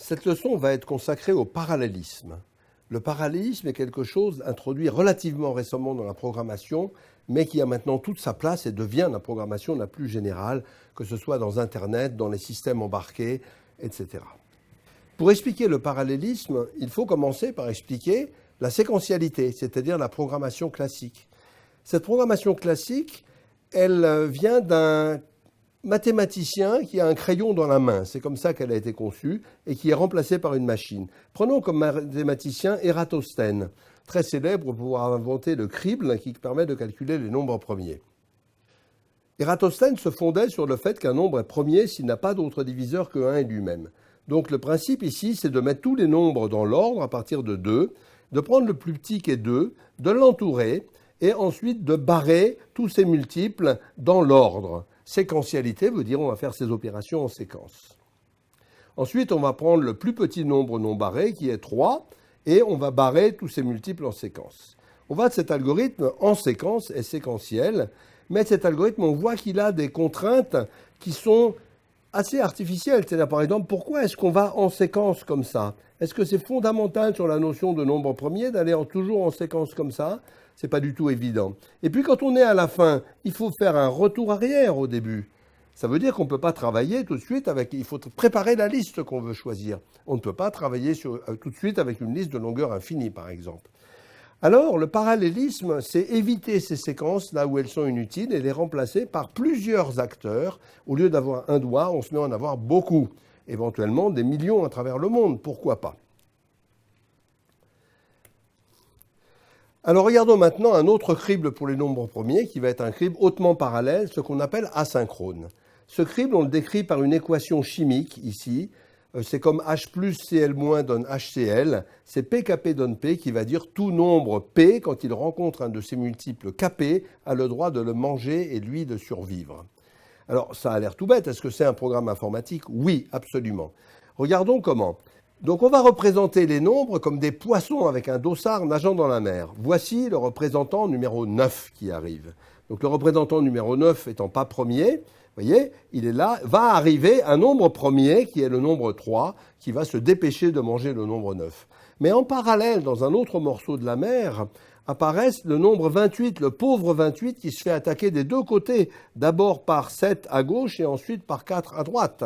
Cette leçon va être consacrée au parallélisme. Le parallélisme est quelque chose introduit relativement récemment dans la programmation, mais qui a maintenant toute sa place et devient la programmation la plus générale, que ce soit dans Internet, dans les systèmes embarqués, etc. Pour expliquer le parallélisme, il faut commencer par expliquer la séquentialité, c'est-à-dire la programmation classique. Cette programmation classique, elle vient d'un mathématicien qui a un crayon dans la main, c'est comme ça qu'elle a été conçue, et qui est remplacée par une machine. Prenons comme mathématicien Ératosthène, très célèbre pour avoir inventé le crible qui permet de calculer les nombres premiers. Ératosthène se fondait sur le fait qu'un nombre est premier s'il n'a pas d'autre diviseur que 1 et lui-même. Donc le principe ici, c'est de mettre tous les nombres dans l'ordre à partir de 2, de prendre le plus petit qui est 2, de l'entourer, et ensuite de barrer tous ces multiples dans l'ordre. Séquentialité veut dire on va faire ces opérations en séquence. Ensuite, on va prendre le plus petit nombre non barré, qui est 3, et on va barrer tous ces multiples en séquence. On voit que cet algorithme en séquence est séquentiel, mais cet algorithme, on voit qu'il a des contraintes qui sont assez artificielles. C'est-à-dire, par exemple, pourquoi est-ce qu'on va en séquence comme ça? Est-ce que c'est fondamental sur la notion de nombre premier d'aller toujours en séquence comme ça? C'est pas du tout évident. Et puis quand on est à la fin, il faut faire un retour arrière au début. Ça veut dire qu'on ne peut pas travailler tout de suite avec... Il faut préparer la liste qu'on veut choisir. On ne peut pas travailler tout de suite avec une liste de longueur infinie, par exemple. Alors, le parallélisme, c'est éviter ces séquences là où elles sont inutiles et les remplacer par plusieurs acteurs. Au lieu d'avoir un doigt, on se met à en avoir beaucoup. Éventuellement des millions à travers le monde. Pourquoi pas? Alors regardons maintenant un autre crible pour les nombres premiers qui va être un crible hautement parallèle, ce qu'on appelle asynchrone. Ce crible, on le décrit par une équation chimique ici. C'est comme H plus Cl moins donne HCl. C'est PKP donne P qui va dire tout nombre P, quand il rencontre un de ses multiples Kp, a le droit de le manger et lui de survivre. Alors ça a l'air tout bête. Est-ce que c'est un programme informatique? Oui, absolument. Regardons comment. Donc on va représenter les nombres comme des poissons avec un dossard nageant dans la mer. Voici le représentant numéro 9 qui arrive. Donc le représentant numéro 9 étant pas premier, vous voyez, il est là, va arriver un nombre premier qui est le nombre 3 qui va se dépêcher de manger le nombre 9. Mais en parallèle, dans un autre morceau de la mer, apparaissent le nombre 28, le pauvre 28 qui se fait attaquer des deux côtés, d'abord par 7 à gauche et ensuite par 4 à droite.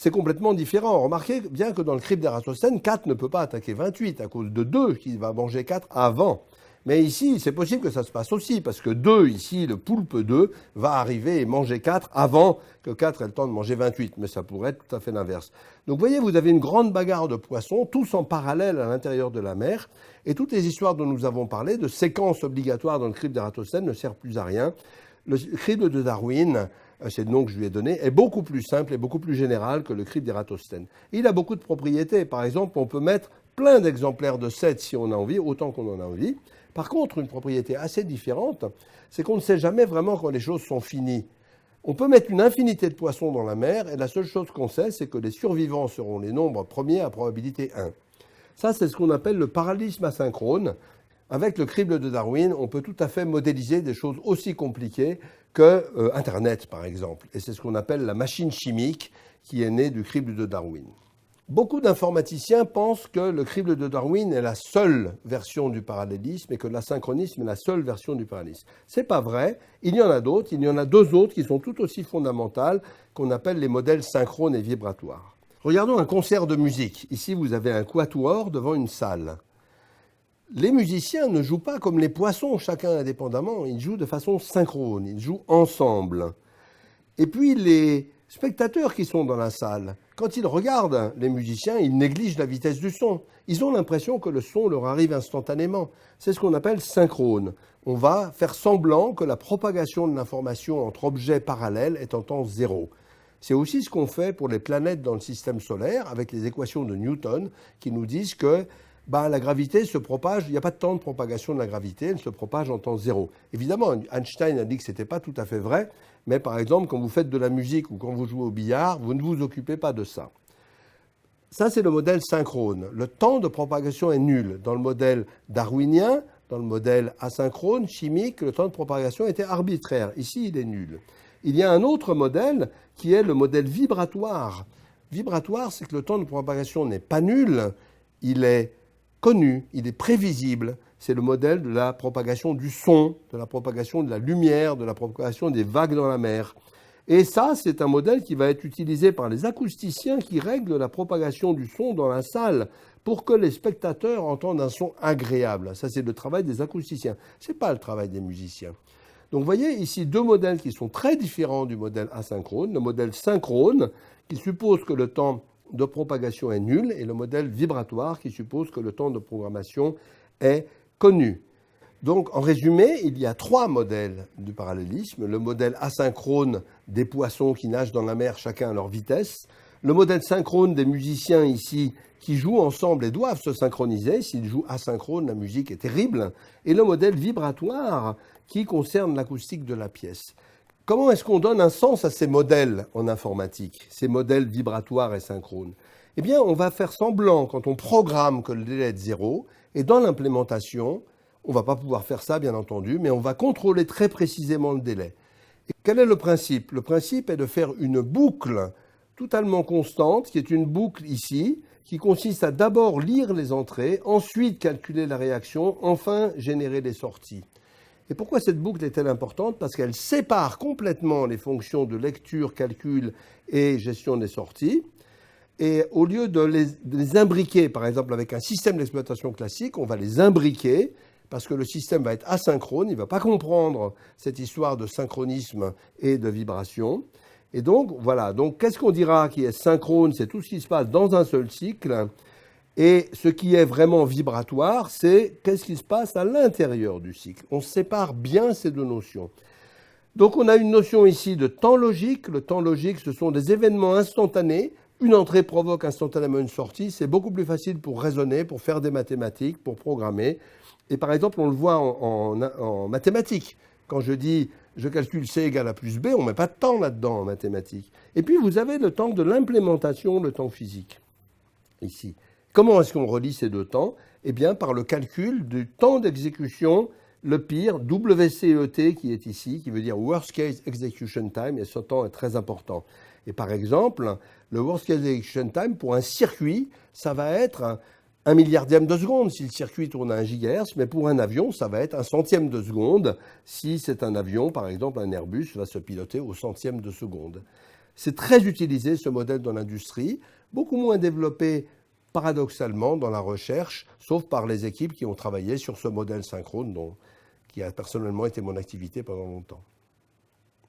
C'est complètement différent. Remarquez bien que dans le crible d'Ératosthène, 4 ne peut pas attaquer 28 à cause de 2 qui va manger 4 avant. Mais ici, c'est possible que ça se passe aussi, parce que 2, ici, le poulpe 2, va arriver et manger 4 avant que 4 ait le temps de manger 28. Mais ça pourrait être tout à fait l'inverse. Donc vous voyez, vous avez une grande bagarre de poissons, tous en parallèle à l'intérieur de la mer, et toutes les histoires dont nous avons parlé, de séquences obligatoires dans le crible d'Ératosthène, ne servent plus à rien. Le crible de Darwin, c'est le nom que je lui ai donné, est beaucoup plus simple et beaucoup plus général que le crible d'Ératosthène. Il a beaucoup de propriétés. Par exemple, on peut mettre plein d'exemplaires de 7 si on a envie, autant qu'on en a envie. Par contre, une propriété assez différente, c'est qu'on ne sait jamais vraiment quand les choses sont finies. On peut mettre une infinité de poissons dans la mer et la seule chose qu'on sait, c'est que les survivants seront les nombres premiers à probabilité 1. Ça, c'est ce qu'on appelle le parallélisme asynchrone. Avec le crible de Darwin, on peut tout à fait modéliser des choses aussi compliquées que Internet, par exemple. Et c'est ce qu'on appelle la machine chimique qui est née du crible de Darwin. Beaucoup d'informaticiens pensent que le crible de Darwin est la seule version du parallélisme et que l'asynchronisme est la seule version du parallélisme. C'est pas vrai. Il y en a d'autres. Il y en a deux autres qui sont tout aussi fondamentales, qu'on appelle les modèles synchrones et vibratoires. Regardons un concert de musique. Ici, vous avez un quatuor devant une salle. Les musiciens ne jouent pas comme les poissons, chacun indépendamment. Ils jouent de façon synchrone. Ils jouent ensemble. Et puis, les spectateurs qui sont dans la salle, quand ils regardent les musiciens, ils négligent la vitesse du son. Ils ont l'impression que le son leur arrive instantanément. C'est ce qu'on appelle synchrone. On va faire semblant que la propagation de l'information entre objets parallèles est en temps zéro. C'est aussi ce qu'on fait pour les planètes dans le système solaire avec les équations de Newton qui nous disent que la gravité se propage, il n'y a pas de temps de propagation de la gravité, elle se propage en temps zéro. Évidemment, Einstein a dit que ce n'était pas tout à fait vrai, mais par exemple, quand vous faites de la musique ou quand vous jouez au billard, vous ne vous occupez pas de ça. Ça, c'est le modèle synchrone. Le temps de propagation est nul. Dans le modèle darwinien, dans le modèle asynchrone, chimique, le temps de propagation était arbitraire. Ici, il est nul. Il y a un autre modèle qui est le modèle vibratoire. Vibratoire, c'est que le temps de propagation n'est pas nul, il est connu, il est prévisible. C'est le modèle de la propagation du son, de la propagation de la lumière, de la propagation des vagues dans la mer. Et ça, c'est un modèle qui va être utilisé par les acousticiens qui règlent la propagation du son dans la salle pour que les spectateurs entendent un son agréable. Ça, c'est le travail des acousticiens. Ce n'est pas le travail des musiciens. Donc, vous voyez ici deux modèles qui sont très différents du modèle asynchrone. Le modèle synchrone, qui suppose que le temps de propagation est nul, et le modèle vibratoire, qui suppose que le temps de programmation est connu. Donc, en résumé, il y a trois modèles du parallélisme. Le modèle asynchrone des poissons qui nagent dans la mer, chacun à leur vitesse. Le modèle synchrone des musiciens ici qui jouent ensemble et doivent se synchroniser. S'ils jouent asynchrone, la musique est terrible. Et le modèle vibratoire qui concerne l'acoustique de la pièce. Comment est-ce qu'on donne un sens à ces modèles en informatique, ces modèles vibratoires et synchrones? Eh bien, on va faire semblant, quand on programme, que le délai est de 0, et dans l'implémentation, on ne va pas pouvoir faire ça, bien entendu, mais on va contrôler très précisément le délai. Et quel est le principe? Le principe est de faire une boucle totalement constante, qui est une boucle ici, qui consiste à d'abord lire les entrées, ensuite calculer la réaction, enfin générer les sorties. Et pourquoi cette boucle est-elle importante? Parce qu'elle sépare complètement les fonctions de lecture, calcul et gestion des sorties. Et au lieu de les imbriquer, par exemple avec un système d'exploitation classique, on va les imbriquer parce que le système va être asynchrone, il ne va pas comprendre cette histoire de synchronisme et de vibration. Et donc, voilà. Donc, qu'est-ce qu'on dira qui est synchrone? C'est tout ce qui se passe dans un seul cycle. Et ce qui est vraiment vibratoire, c'est qu'est-ce qui se passe à l'intérieur du cycle. On sépare bien ces deux notions. Donc on a une notion ici de temps logique. Le temps logique, ce sont des événements instantanés. Une entrée provoque instantanément une sortie. C'est beaucoup plus facile pour raisonner, pour faire des mathématiques, pour programmer. Et par exemple, on le voit en mathématiques. Quand je dis je calcule C égale A plus B, on ne met pas de temps là-dedans en mathématiques. Et puis vous avez le temps de l'implémentation, le temps physique, ici. Comment est-ce qu'on relie ces deux temps? Eh bien, par le calcul du temps d'exécution, le pire, WCET qui est ici, qui veut dire Worst Case Execution Time, et ce temps est très important. Et par exemple, le Worst Case Execution Time, pour un circuit, ça va être 1 milliardième de seconde si le circuit tourne à 1 GHz, mais pour un avion, ça va être 1 centième de seconde si c'est un avion, par exemple un Airbus, va se piloter au centième de seconde. C'est très utilisé ce modèle dans l'industrie, beaucoup moins développé paradoxalement dans la recherche, sauf par les équipes qui ont travaillé sur ce modèle synchrone qui a personnellement été mon activité pendant longtemps.